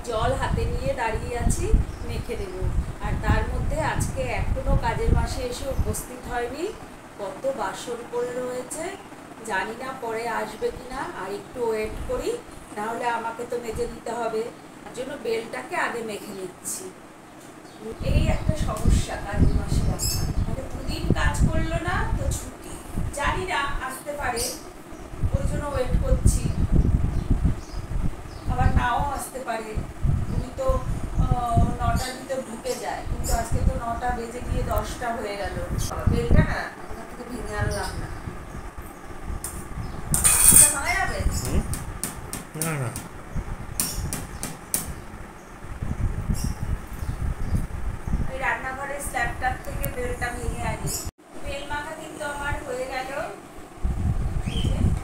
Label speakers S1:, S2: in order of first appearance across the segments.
S1: জল হাতে নিয়ে দাঁড়িয়ে আছি, মেখে দেব। আর তার মধ্যে আজকে এখনো কাজের মাসে এসে উপস্থিত হয়নি, কত বাসন পড়ে রয়েছে, জানি না পরে আসবে কিনা। আর একটু ওয়েট করি, নাহলে আমাকে তো মেজে দিতে হবে। তার জন্য বেলটাকে আগে মেখে নিচ্ছি। এই একটা সমস্যা কাজের মাসে রাখা, মানে দুদিন কাজ করলো না তো ছুটি, জানি না আসতে পারে, ওই জন্য ওয়েট করছি। আবার নাও আসতে পারে, উনি তো 9টার ভিতরে ঢুকে যায়, কিন্তু আজকে তো 9টা বেজে গিয়ে 10টা হয়ে গেল। বেলটা না ওখান থেকে ভেঙে আনলাম না, ভাঙা যাবে
S2: না না।
S1: ওই রান্নাঘরের স্ল্যাবটার থেকে বেলটা ভেঙে আনি। বেল মাখা কিন্তু আমার হয়ে গেল,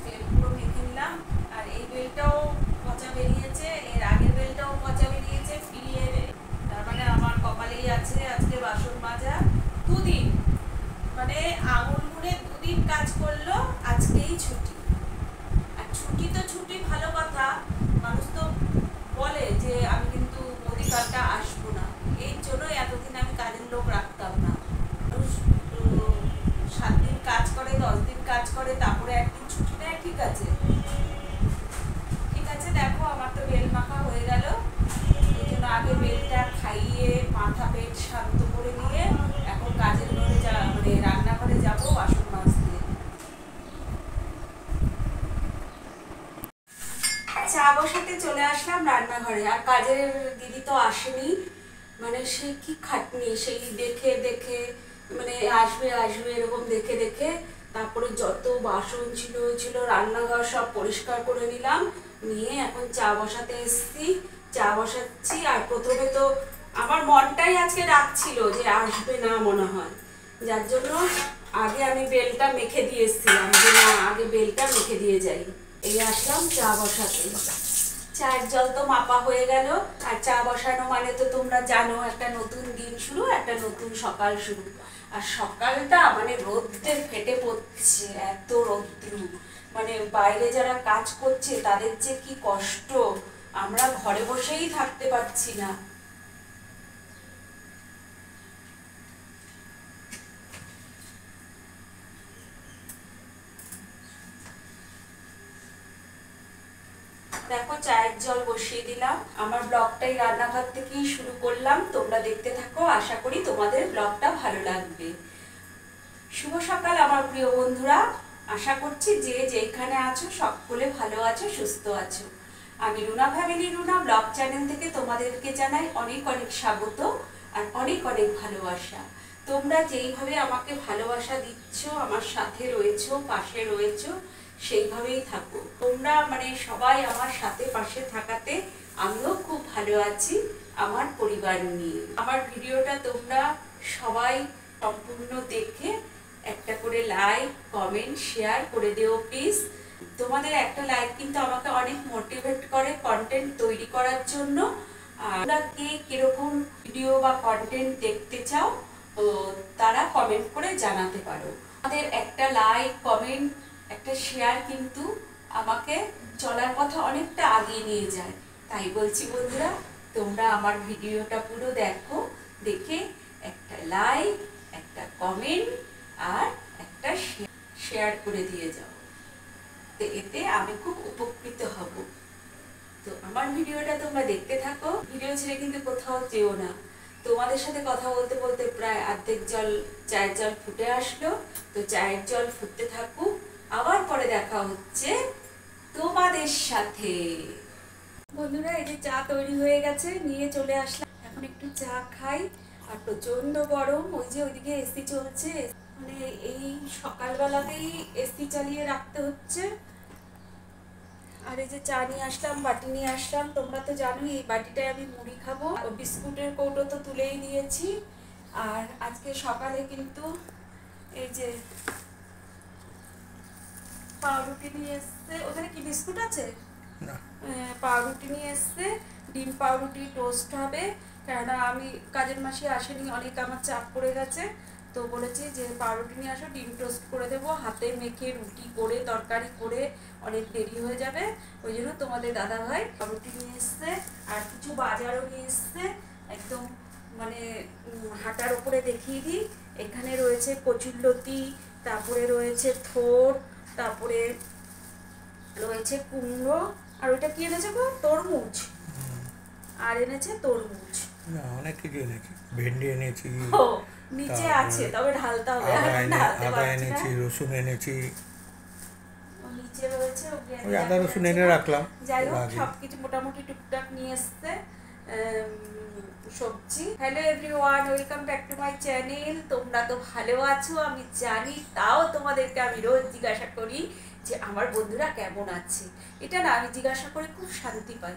S1: বেল পুরো মেখে নিলাম। আর এই বেলটাও পচা বেরিয়েছে, এর আগের বেলটাও পচা বেরিয়েছে, ফিরিয়ে। তার মানে আমার কপালেই আছে আজকে বাসন মাজা। দুদিন, মানে আঙুল গুনে দুদিন কাজ করলো, আজকেই ছুটি। আর ছুটি তো ছুটি, ভালো কথা, মানুষ তো বলে যে আমি কিন্তু অধিকারটা আসবো না। এই জন্যই এতদিন আমি কাজের লোক রাখতাম না। 7 দিন কাজ করে, 10 দিন কাজ করে, তারপরে একদিন ছুটি নেয়, ঠিক আছে ঠিক আছে। দেখো আমার তো বেল মাখা হয়ে গেল, এই জন্য আগে বেলটা খাইয়ে মাথা পেট শান্ত করে নিয়ে এখন কাজের ঘরে মানে রান্নাঘরে যাবো বাসন মাজতে। চা বসাতে চলে আসলাম রান্নাঘরে, আর কাজের দিদি তো আসেনি। মানে সে কি খাটনি, সেই দেখে দেখে, মানে আসবে আসবে এরকম দেখে দেখে, তারপরে যত বাসন ছিল রান্নাঘর সব পরিষ্কার করে নিলাম, নিয়ে এখন চা বসাতে এসেছি, চা বসাচ্ছি। আর প্রথমে তো আমার মনটাই আজকে ডাকছিল যে আসবে না মনে হয়, যার জন্য আগে আমি বেলটা মেখে দিয়ে এসেছিলাম, যে না আগে বেলটা মেখে দিয়ে যাই। এই আসলাম চা বসাতে। চায়ের জল তো মাপা হয়ে গেল। আর চা বসানো মানে তো তোমরা জানো, একটা নতুন দিন শুরু, একটা নতুন সকাল শুরু। আর সকালটা মানে রোদে ফেটে পড়ছে, এত রৌদ্রু, মানে বাইরে যারা কাজ করছে তাদের যে কি কষ্ট, আমরা ঘরে বসেই থাকতে পারছি না। দেখো চায়ের জল বসিয়ে দিলাম, আমার ব্লগটাই রান্নাঘর থেকেই শুরু করলাম, তোমরা দেখতে থাকো, আশা করি তোমাদের ব্লগটা ভালো লাগবে। শুভ সকাল আমার প্রিয় বন্ধুরা, আশা করছি যে যেখানে আছো সকলে ভালো আছো, সুস্থ আছো। আমি Runa family, Runa blog channel থেকে তোমাদেরকে জানাই অনেক অনেক স্বাগত আর অনেক অনেক ভালোবাসা। তোমরা যেইভাবে আমাকে ভালোবাসা দিচ্ছ, আমার সাথে রয়েছো, পাশে রয়েছো, সেইভাবেই থাকো। তোমরা মানে সবাই আমার সাথে পাশে থাকাতে আমিও খুব ভালো আছি আমার পরিবার নিয়ে। আমার ভিডিওটা তোমরা সবাই সম্পূর্ণ দেখে একটা করে লাইক, কমেন্ট, শেয়ার করে দিও প্লিজ। তোমাদের একটা লাইক কিন্তু আমাকে অনেক মোটিভেট করে কন্টেন্ট তৈরি করার জন্য। আর তোমরা কে কিরকম ভিডিও বা কন্টেন্ট দেখতে চাও তারা কমেন্ট করে জানাতে পারো। আমাদের একটা লাইক, কমেন্ট, একটা শেয়ার কিন্তু আমাকে চলার পথে অনেকটা আগিয়ে নিয়ে যায়। তাই বলছি বন্ধুরা, তোমরা আমার ভিডিওটা পুরো দেখো, দেখে একটা লাইক, একটা কমেন্ট আর একটা শেয়ার করে দিয়ে যাও, এতে আমি খুব উপকৃত হব। তো আমার ভিডিওটা তোমরা দেখতে থাকো, ভিডিও ছেড়ে কিন্তু কোথাও যেও না। তোমাদের সাথে কথা বলতে বলতে প্রায় অর্ধেক চায়ের জল ফুটে আসলো, তো চায়ের জল ফুটতে থাকুক, আবার পরে দেখা হচ্ছে তোমাদের সাথে। বন্ধুরা এই যে চা তৈরি হয়ে গেছে, নিয়ে চলে আসলাম, এখন একটু চা খাই। আর প্রচন্ড গরম, ওই যে ওইদিকে এসি চলছে, মানে এই সকালবেলাতেই এসি চালিয়ে রাখতে হচ্ছে। আর এই যে চা নিয়ে আসলাম, বাটি নিয়ে আসলাম, তোমরা তো জানোই এই বাটিটায় আমি মুড়ি খাবো। বিস্কুটের কৌটো তো তুলেই দিয়েছি। আর আজকে সকালে কিন্তু এই যে পাউরুটি নিয়ে এসছে, ওখানে কি বিস্কুট আছে? পাউরুটি নিয়ে এসছে, ডিম পাউরুটি টোস্ট হবে, কেননা আমি কাজের মাসে আসেনি, অনেক আমার চাপ পড়ে গেছে, তো বলেছি যে পাউরুটি নিয়ে আসো, ডিম টোস্ট করে দেবো, হাতে মেখে রুটি করে তরকারি করে অনেক দেরি হয়ে যাবে, ওই জন্য তোমাদের দাদা ভাই পাউরুটি নিয়ে এসছে। আর কিছু বাজারও নিয়ে এসছে, একদম মানে হাঁটার উপরে দেখিয়ে দিই। এখানে রয়েছে কচুরলতি, তারপরে রয়েছে থোড়, তারপরে রয়েছে কুমড়ো, আর ওইটা কি এনেছে গো? তরমুজ। আর এনেছে তরমুজ,
S2: অনেক কিছু এনেছি, ভেন্ডি এনেছি,
S1: ও নিচে আছে, তবে ঢালতে হবে,
S2: আদা এনেছি, রসুন এনেছি,
S1: নিচে রয়েছে
S2: ওই আদা রসুন এনে রাখলাম।
S1: যাই হোক সবকিছু মোটামুটি টুকটাক নিয়ে এসছে সবজি। Hello everyone, welcome back to my channel. তোমরা তো ভালো আছো আমি জানি, তাও তোমাদেরকে আমি রোজ জিজ্ঞাসা করি যে আমার বন্ধুরা কেমন আছে। এটা না আমি জিজ্ঞাসা করে খুব শান্তি পাই।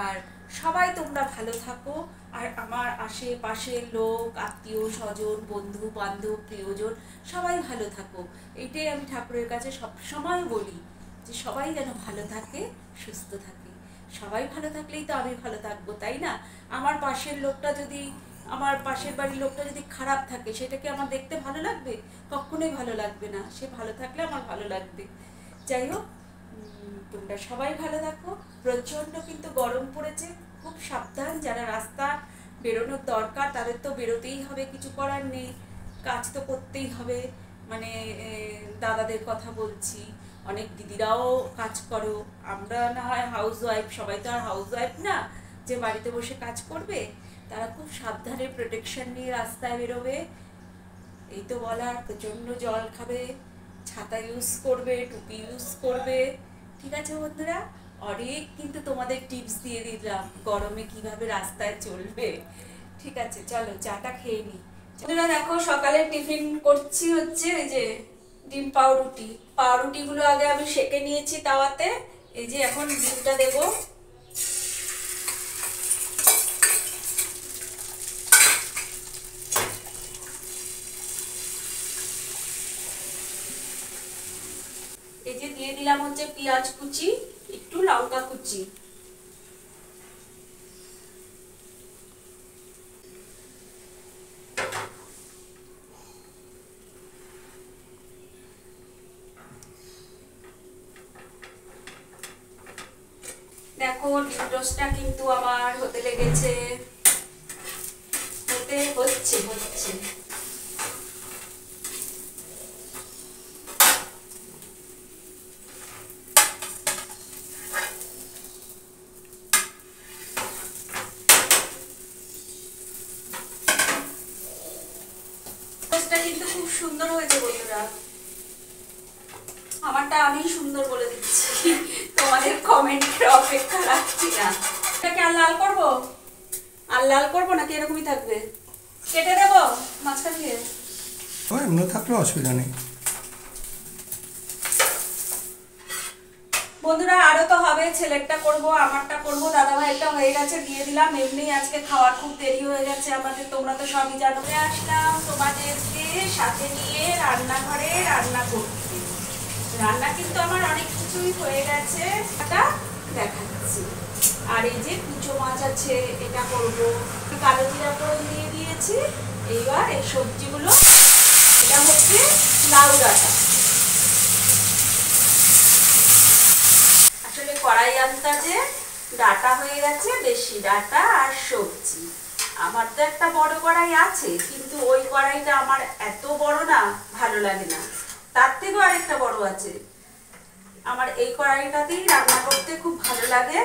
S1: আর সবাই তোমরা ভালো থাকো, আর আমার আশেপাশের লোক, আত্মীয় স্বজন, বন্ধু বান্ধব, প্রিয়জন সবাই ভালো থাকো, এইটাই আমি ঠাকুরের কাছে সবসময় বলি যে সবাই যেন ভালো থাকে, সুস্থ থাকে। সবাই ভালো থাকলেই তো আমি ভালো থাকবো, তাই না? আমার পাশের লোকটা যদি, আমার পাশের বাড়ির লোকটা যদি খারাপ থাকে, সেটা কি আমার দেখতে ভালো লাগবে? কখনোই ভালো লাগবে না। সে ভালো থাকলে আমার ভালো লাগবে। যাই হোক, তোমরা সবাই ভালো থাকো। প্রচণ্ড কিন্তু গরম পড়েছে, খুব সাবধান। যারা রাস্তা বেরোনোর দরকার তাদের তো বেরোতেই হবে, কিছু করার নেই, কাজ তো করতেই হবে। মানে দাদাদের কথা বলছি, অনেক দিদিরাও কাজ করো, আমরা না হয় হাউস ওয়াইফ, সবাই তো আর হাউস ওয়াইফ না যে বাড়িতে বসে কাজ করবে। তারা খুব সাবধানে প্রোটেকশন নিয়ে রাস্তায় বেরোবে, এই তো বলার। প্রচণ্ড জল খাবে, ছাতা ইউজ করবে, টুপি ইউজ করবে, ঠিক আছে বন্ধুরা? অনেক কিন্তু তোমাদের টিপস দিয়ে দিলাম গরমে কিভাবে রাস্তায় চলবে। ঠিক আছে, চলো চাটা খেয়ে নিই। বন্ধুরা দেখো, সকালে টিফিন করছি হচ্ছে এই যে ডিম পাউরুটি। পাউরুটিগুলো আগে আমি সেঁকে নিয়েছি তাওয়াতে, এই যে এখন ডিমটা দেবো। এই যে দিয়ে দিলাম হচ্ছে পেঁয়াজ কুচি, একটু লঙ্কা কুচি। দেখো ডিম টোস্টটা কিন্তু আমার হতে লেগেছে, হচ্ছে কিন্তু খুব সুন্দর হয়েছে বন্ধুরা। আমারটা আমি সুন্দর বলে দিচ্ছি, তোমাদের কমেন্টের অপেক্ষা রাখছি না। এটাকে আর লাল করবো? আর লাল করবো নাকি এরকমই থাকবে? কেটে দেবো মাঝখান দিয়ে?
S2: এমনি থাকলে অসুবিধা নেই।
S1: বন্ধুরা আরো তো হবে, ছেলেরটা করবো, আমারটা করবো, দাদা ভাইয়েরটা হয়ে গেছে, দিয়ে দিলাম। এমনি আজকে খাওয়ার খুব দেরি হয়ে গেছে আমাদের, তোমরা তো সবই জানো। আসলাম তোমাদেরকে সাথে নিয়ে রান্নাঘরে রান্না করতে। রান্না কিন্তু আমার অনেক কিছুই হয়ে গেছে, এটা দেখাচ্ছি। আর এই যে কুচো মাছ আছে, এটা করবো। কালো জিরা ফোড়ন দিয়ে দিয়েছি। এইবার এই সবজিগুলো, এটা হচ্ছে লাউ ডাঁটা। আসলে কড়াই আন্দাজে ডাঁটা হয়ে গেছে বেশি, ডাঁটা আর সবজি। আমার তো একটা বড় কড়াই আছে, কিন্তু ওই কড়াইটা আমার এত বড় না, ভালো লাগে না। তার থেকেও আরেকটা বড় আছে, আমার এই কড়াইটাতেই রান্না করতে খুব ভালো লাগে।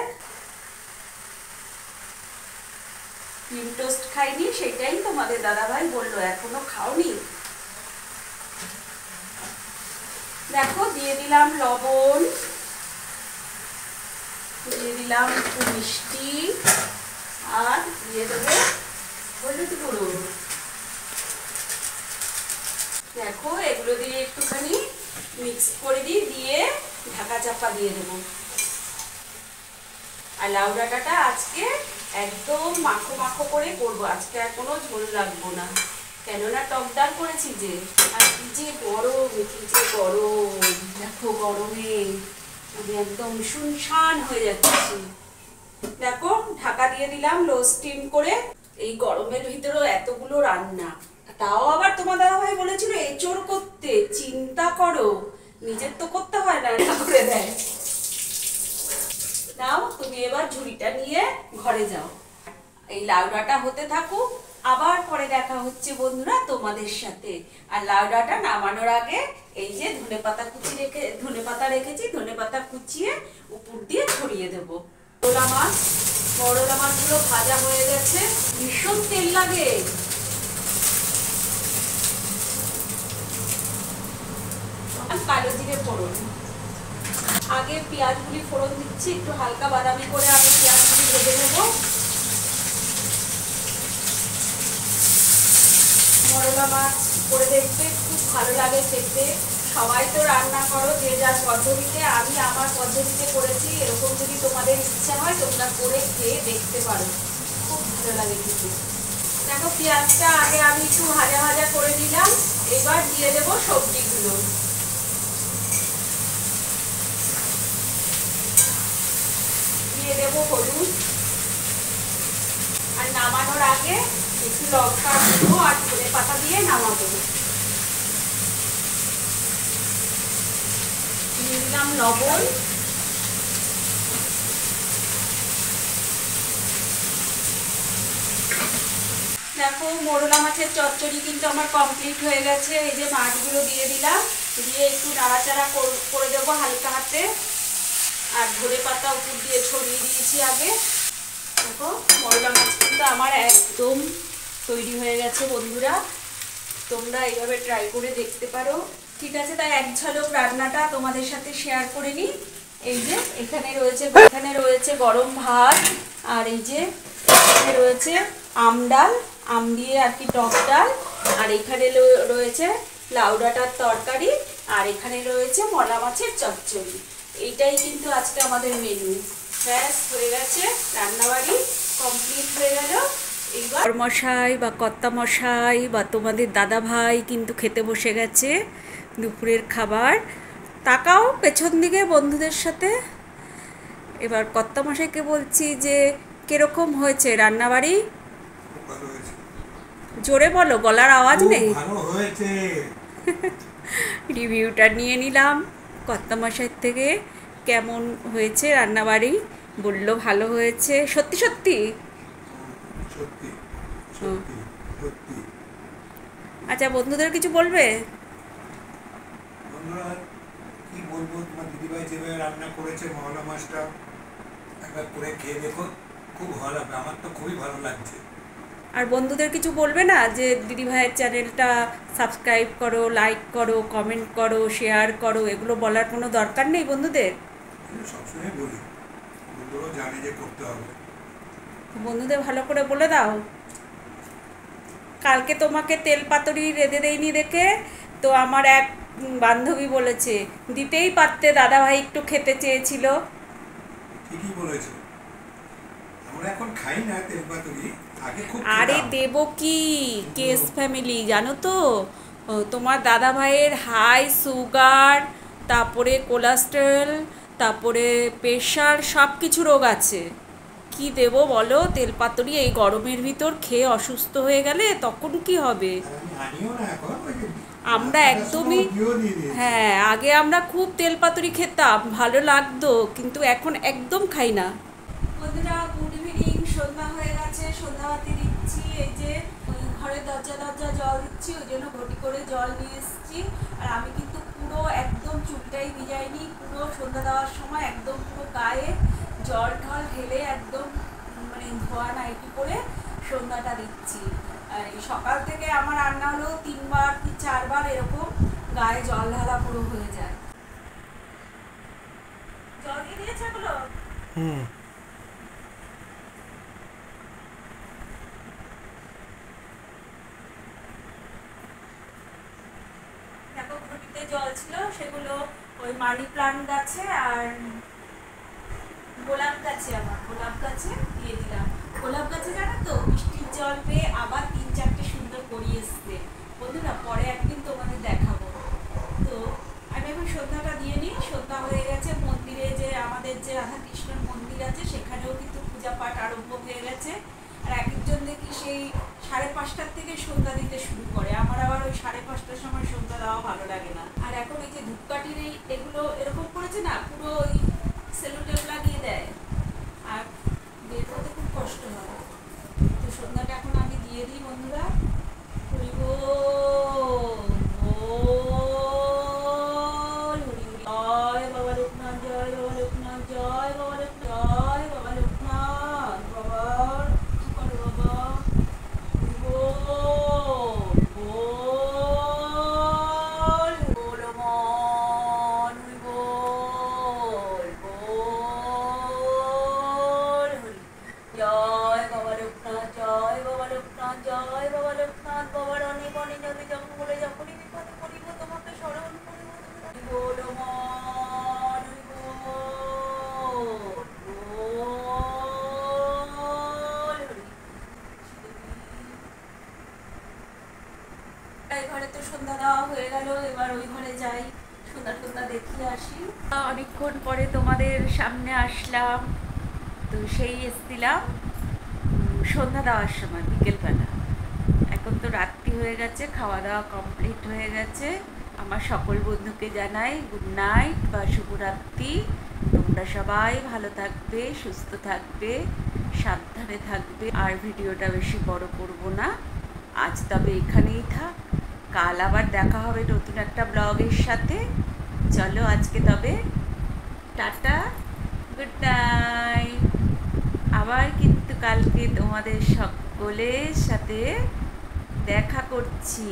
S1: ডিম টোস্ট খাইনি, সেটাই তোমাদের দাদাভাই বললো এখনো খাওনি। দেখো দিয়ে দিলাম লবণ, দিয়ে দিলাম একটু মিষ্টি, আর দিয়ে দেবো হলুদ গুঁড়ো। দেখো এগুলো দিয়ে একটুখানি মিক্স করে দিয়ে ঢাকা চাপা দিয়ে দেবো। আর লাউ ডাঁটাটা আজকে একদম মাখো মাখো করে করবো, আজকে আর কোনো ঝোল লাগবো না, কেননা টক ডাল করেছি যে। আর কি যে গরম, দেখো গরমে আমি একদম শুনশান হয়ে যাচ্ছি। দেখো ঢাকা দিয়ে দিলাম লো স্টিম করে। এই গরমের ভিতরেও এতগুলো রান্না, তাও আবার তোমার দাদাভাই বলেছিল এঁচোড় করতে। চিন্তা করো, নিজের তো করতে হয় না, করে দেয়। নাও তুমি এবার ঝুড়িটা নিয়ে ঘরে ঘরে যাও। এই লাউডাটা হতে থাকুক, আবার পরে দেখা হচ্ছে বন্ধুরা তোমাদের সাথে। আর লাউডাটা নামানোর আগে এই যে ধনেপাতা রেখেছি, ধনেপাতা কুচিয়ে উপর দিয়ে ছড়িয়ে দেবো। করলা মাছগুলো ভাজা হয়ে গেছে, ভীষণ তেল লাগে। কালো জিরে ফোড়ন, আগে পেঁয়াজগুলি ফোড়ন দিচ্ছি, একটু হালকা বাদামি করে আমি পেঁয়াজগুলি ভেজে নেব। করলা মাছ করে দেখতে খুব ভালো লাগে খেতে। সবাই তো রান্না করো যে যার পদ্ধতিতে, আমি আমার পদ্ধতিতে করেছি। এরকম যদি তোমাদের ইচ্ছা হয় তোমরা করে খেয়ে দেখতে পারো, খুব ভালো লাগে খেতে। দেখো পেঁয়াজটা আগে আমি একটু ভাজা ভাজা করে নিলাম, এবার দিয়ে দেবো সবজিগুলো। দিয়ে দেবো হলুদ, আর নামানোর আগে একটু লঙ্কা দেবো আর ধনেপাতা দিয়ে নামাবো। দিয়ে দিলাম লবণ, দেখো মোরলা মাছের চচ্চড়ি কিন্তু আমার কমপ্লিট হয়ে গেছে। এই যে মাছগুলো দিয়ে দিলাম, দিয়ে একটু নাড়াচাড়া করে দেবো হালকা হাতে। আর ধনেপাতা উপর দিয়ে ছড়িয়ে দিয়েছি আগে। দেখো মোরলা মাছ কিন্তু আমার একদম তৈরি হয়ে গেছে বন্ধুরা, তোমরা এইভাবে ট্রাই করে দেখতে পারো। ঠিক আছে, তাই এক ঝলক রান্নাটা তোমাদের সাথে শেয়ার করে নিই। এই যে এখানে রয়েছে গরম ভাত, আর এই যে এখানে রয়েছে আমডাল, আম দিয়ে আর কি টক ডাল, আর এখানে রয়েছে লাউ ডাঁটার তরকারি, আর এখানে রয়েছে মলা মাছের চচ্চড়ি। এইটাই কিন্তু আজকে আমাদের মেনু। ব্যাস হয়ে গেছে, রান্নাবাড়ি কমপ্লিট হয়ে গেল। এইবার মশাই বা কর্তা মশাই বা তোমাদের দাদা ভাই কিন্তু খেতে বসে গেছে দুপুরের খাবার। তাকাও পেছন দিকে বন্ধুদের সাথে। এবার কর্তা মশাইকে বলছি যে কিরকম হয়েছে রান্নাবাড়ি, জোরে বলো, গলার আওয়াজ নেই। রিভিউটা নিয়ে নিলাম কর্তা মশাইয়ের থেকে, কেমন হয়েছে রান্নাবাড়ি। বললো ভালো হয়েছে। সত্যি সত্যি? আচ্ছা, বন্ধুদের কিছু বলবে?
S2: কি বলবো, তোমার দিদিভাই যেভাবে রান্না করেছে মহলা মাছটা একবার করে খেয়ে দেখো, খুব ভালো লাগবে। আমার তো খুবই ভালো লাগছে।
S1: আর বন্ধুদের কিছু বলবে না যে দিদিভাইয়ের চ্যানেলটা সাবস্ক্রাইব করো, লাইক করো, কমেন্ট করো, শেয়ার করো? এগুলো বলার কোনো দরকার নেই বন্ধুদের?
S2: সবসময় বলি, বন্ধুরাও জানে যে করতে হবে।
S1: বন্ধুদের ভালো করে বলে দাও। কালকে তোমাকে তেল পাতুরি রেঁধে দেয়নি দেখে তো আমার এক বান্ধবী বলেছে দিতেই পারতে, দাদা ভাই একটু খেতে চেয়েছিল।
S2: ঠিকই বলেছে, আমরা এখন খাই না তেল পাতুরি, আগে খুব খেতাম।
S1: আরে দেব কি, কেস ফ্যামিলি জানো তো, তোমার দাদা ভাইয়ের হাই সুগার, তারপরে কোলেস্টেরল, তারপরে প্রেশার, সব কিছু রোগ আছে। কি দেব বলো তেল পাতুরি এই গরমের ভিতর খেয়ে অসুস্থ হয়ে গেলে তখন কি হবে? আমরা একদমই, হ্যাঁ আগে আমরা খুব তেল পাতুরি খেতাম, ভালো লাগতো, কিন্তু এখন একদম খাই না। বন্ধুরা গুড ইভিনিং, সন্ধ্যা হয়ে গেছে, সন্ধ্যাবাতি দিচ্ছি। এই যে ঘরে দরজা জল দিচ্ছি, ওই জন্য ঘটি করে জল নিয়ে এসেছি। আর আমি কিন্তু পুরো একদম চুলটাই ভিজাইনি, পুরো সন্ধ্যা দেওয়ার সময় একদম পুরো গায়ে জল ঢল ঢেলে একদম মানে ধোয়া নাইটি করে সন্ধ্যাটা দিচ্ছি। সকাল থেকে আমার রান্না হলো 3বার কি 4বার এরকম গায়ে জল ঢালা পুরো হয়ে যায়। জল দিয়ে দিয়েছে এগুলো? দেখো ঘটিতে জল ছিল, সেগুলো ওই মানি প্লান্ট গাছে আর গোলাপ গাছে, আমার গোলাপ গাছে দিয়ে দিলাম। গোলাপ গাছে জানো তো বৃষ্টির জল পেয়ে আবার 3-4টে সুন্দর করি এসছে বন্ধুরা, পরে একদিন তোমাদের দেখাবো। তো আমি এখন সন্ধ্যাটা দিয়ে নিই। সন্ধ্যা হয়ে গেছে, মন্দিরে যে আমাদের যে রাধা কৃষ্ণের মন্দির আছে সেখানেও কিন্তু পূজা পাঠ আরম্ভ হয়ে গেছে। আর এক একজন দেখি সেই 5:30টার থেকে সন্ধ্যা দিতে শুরু করে, আমার আবার ওই 5:30টার সময় সন্ধ্যা দেওয়া ভালো লাগে না। আর এখন এই যে ধূপকাঠির এগুলো এরকম করেছে না, পুরো ওই সেলুটেপ লাগিয়ে দেয়, আর বের করতে খুব কষ্ট করতে হবে। তো সন্ধ্যাটা এখন আমি দিয়ে দিই বন্ধুরা। হরি বল বল হরি হরি। জয় বাবা লোকনাথ, জয় বাবা লোকনাথ, জয় বাবা লোকনাথ, জয় বাবা লোকনাথ। বাবা রক্ষা করো বাবা। হরি বল বল বল মন, হরি বল বল হরি। জয় বাবা লোকনাথ, জয় বাবা লোকনাথ, জয় বাবা লোকনাথ। বাবার অনেক অনেক যাবে জঙ্গলে যখনই বিপদে পড়িব তোমাকে স্মরণ করিব। তুমি বলো মন, হরি বল বল হরি। এই ঘরে তো সন্ধ্যা দেওয়া হয়ে গেল, এবার ওই ঘরে যাই, সন্ধ্যা টন্ধ্যা দেখিয়ে আসি। অনেকক্ষণ পরে তোমাদের সামনে আসলাম। তো সেই এসছিলাম সন্ধ্যা দেওয়ার সময় বিকেলবেলা। এখন তো রাত্রি হয়ে গেছে, খাওয়া দাওয়া কমপ্লিট হয়ে গেছে। আমার সকল বন্ধুকে জানাই গুড নাইট বা শুভরাত্রি। তোমরা সবাই ভালো থাকবে, সুস্থ থাকবে, সাবধানে থাকবে। আর ভিডিওটা বেশি বড় করব না, আজ তবে এখানেই থাক। কাল আবার দেখা হবে নতুন একটা ব্লগের সাথে। চলো আজকে তবে টাটা, গুড নাইট। আবার কিন্তু কালকে তোমাদের সকলের সাথে দেখা করছি।